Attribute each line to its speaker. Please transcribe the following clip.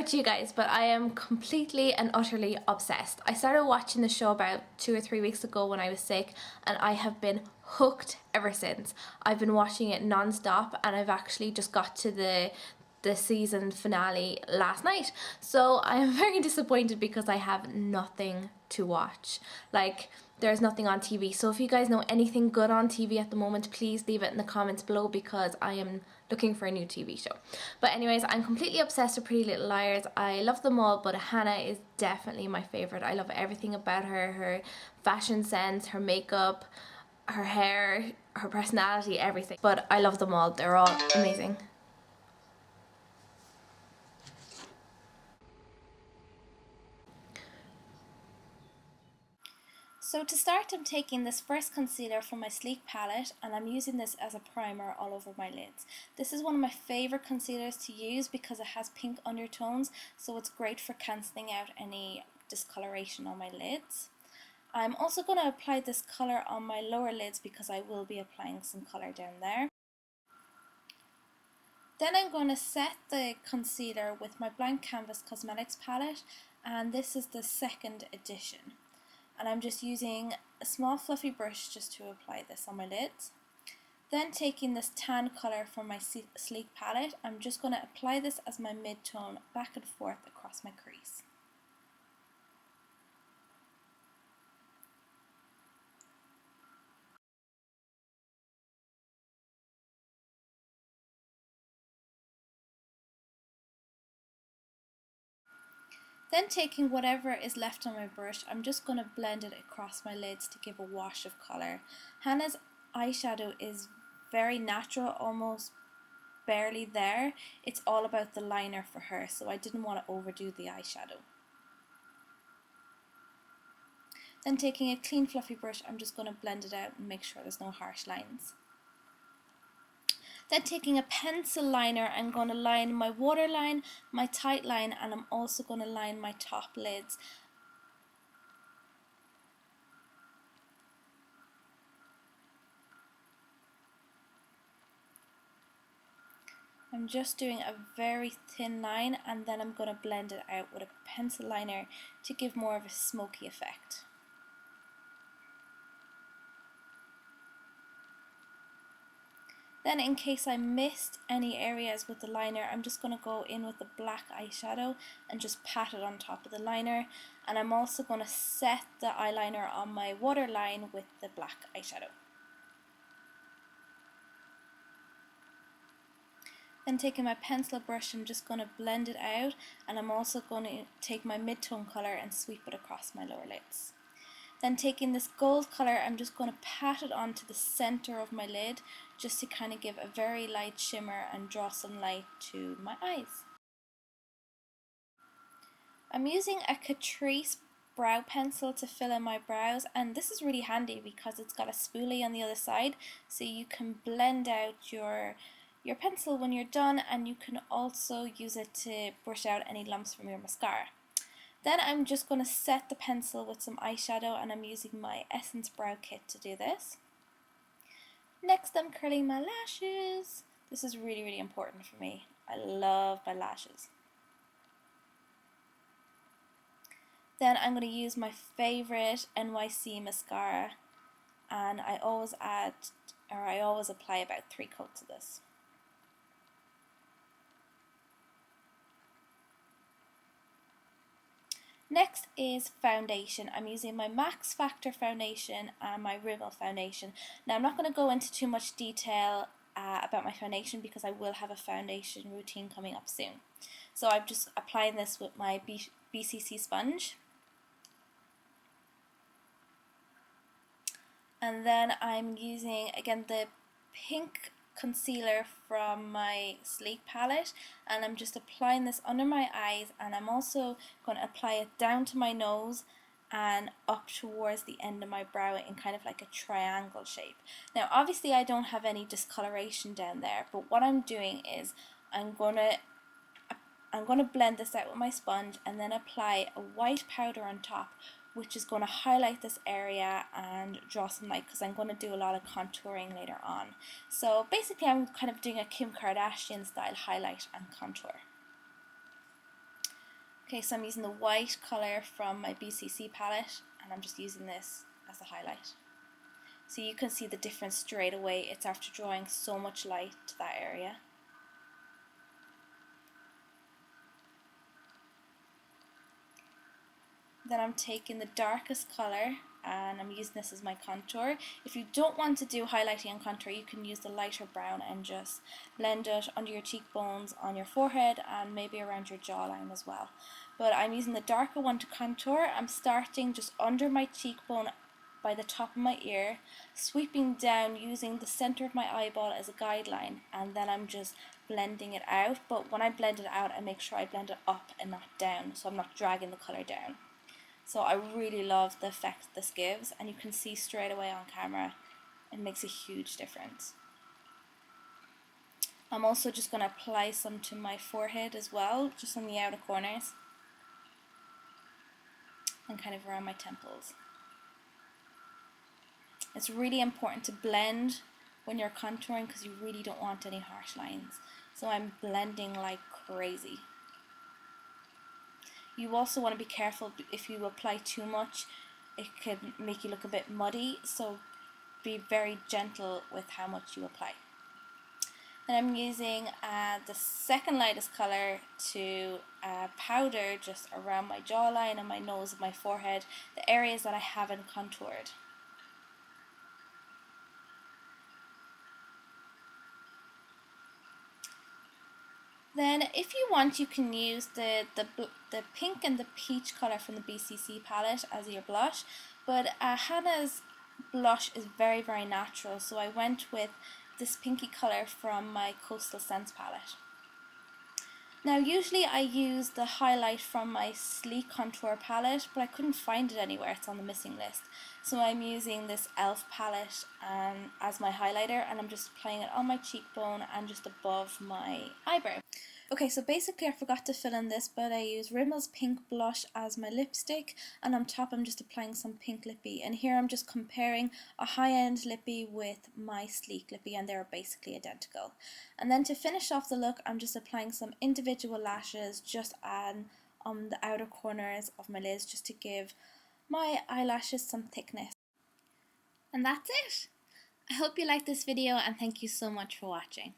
Speaker 1: about you guys, but I am completely and utterly obsessed. I started watching the show about 2 or 3 weeks ago when I was sick, and I have been hooked ever since. I've been watching it non-stop, and I've actually just got to the season finale last night. So I am very disappointed because I have nothing to watch. Like, there's nothing on TV. So if you guys know anything good on TV at the moment, please leave it in the comments below because I am looking for a new TV show. But anyways, I'm completely obsessed with Pretty Little Liars. I love them all, but Hanna is definitely my favorite. I love everything about her, her fashion sense, her makeup, her hair, her personality, everything. But I love them all. They're all amazing. So to start, I'm taking this first concealer from my Sleek palette, and I'm using this as a primer all over my lids. This is one of my favourite concealers to use because it has pink undertones, so it's great for cancelling out any discoloration on my lids. I'm also going to apply this colour on my lower lids because I will be applying some colour down there. Then I'm going to set the concealer with my Blank Canvas Cosmetics palette, and this is the second edition. And I'm just using a small fluffy brush just to apply this on my lids. Then taking this tan colour from my Sleek palette, I'm just going to apply this as my mid-tone back and forth across my crease. Then taking whatever is left on my brush, I'm just going to blend it across my lids to give a wash of colour. Hanna's eyeshadow is very natural, almost barely there. It's all about the liner for her, so I didn't want to overdo the eyeshadow. Then taking a clean fluffy brush, I'm just going to blend it out and make sure there's no harsh lines. Then taking a pencil liner, I'm going to line my waterline, my tight line, and I'm also going to line my top lids. I'm just doing a very thin line, and then I'm going to blend it out with a pencil liner to give more of a smoky effect. Then in case I missed any areas with the liner, I'm just going to go in with the black eyeshadow and just pat it on top of the liner. And I'm also going to set the eyeliner on my waterline with the black eyeshadow. Then taking my pencil brush, I'm just going to blend it out, and I'm also going to take my mid-tone colour and sweep it across my lower lids. Then taking this gold colour, I'm just going to pat it onto the centre of my lid just to kind of give a very light shimmer and draw some light to my eyes. I'm using a Catrice brow pencil to fill in my brows, and this is really handy because it's got a spoolie on the other side, so you can blend out your pencil when you're done, and you can also use it to brush out any lumps from your mascara. Then I'm just going to set the pencil with some eyeshadow, and I'm using my Essence Brow Kit to do this. Next, I'm curling my lashes. This is really, really important for me. I love my lashes. Then I'm going to use my favourite NYC mascara, and I always apply about 3 coats of this. Next is foundation. I'm using my Max Factor foundation and my Rimmel foundation. Now I'm not going to go into too much detail about my foundation because I will have a foundation routine coming up soon. So I'm just applying this with my BCC sponge. And then I'm using, again, the pink concealer from my Sleek palette, and I'm just applying this under my eyes, and I'm also going to apply it down to my nose and up towards the end of my brow in kind of like a triangle shape. Now obviously I don't have any discoloration down there, but what I'm doing is I'm going to blend this out with my sponge and then apply a white powder on top, which is going to highlight this area and draw some light because I'm going to do a lot of contouring later on. So basically I'm kind of doing a Kim Kardashian style highlight and contour. Okay, so I'm using the white colour from my BCC palette, and I'm just using this as a highlight. So you can see the difference straight away. It's after drawing so much light to that area. Then I'm taking the darkest colour and I'm using this as my contour. If you don't want to do highlighting and contour, you can use the lighter brown and just blend it under your cheekbones, on your forehead, and maybe around your jawline as well. But I'm using the darker one to contour. I'm starting just under my cheekbone by the top of my ear, sweeping down using the center of my eyeball as a guideline, and then I'm just blending it out. But when I blend it out, I make sure I blend it up and not down, so I'm not dragging the colour down. So I really love the effect this gives, and you can see straight away on camera it makes a huge difference. I'm also just going to apply some to my forehead as well, just on the outer corners and kind of around my temples. It's really important to blend when you're contouring because you really don't want any harsh lines. So I'm blending like crazy. You also want to be careful if you apply too much, it can make you look a bit muddy, so be very gentle with how much you apply. And I'm using the second lightest colour to powder just around my jawline and my nose and my forehead, the areas that I haven't contoured. Then if you want, you can use the pink and the peach colour from the BCC palette as your blush, but Hanna's blush is very, very natural, so I went with this pinky colour from my Coastal Scents palette. Now usually I use the highlight from my Sleek Contour palette, but I couldn't find it anywhere, it's on the missing list. So I'm using this e.l.f. palette as my highlighter, and I'm just applying it on my cheekbone and just above my eyebrow. Okay, so basically I forgot to fill in this, but I use Rimmel's pink blush as my lipstick, and on top I'm just applying some pink lippy. And here I'm just comparing a high-end lippy with my Sleek lippy, and they're basically identical. And then to finish off the look, I'm just applying some individual lashes just on the outer corners of my lids, just to give my eyelashes some thickness. And that's it! I hope you liked this video, and thank you so much for watching.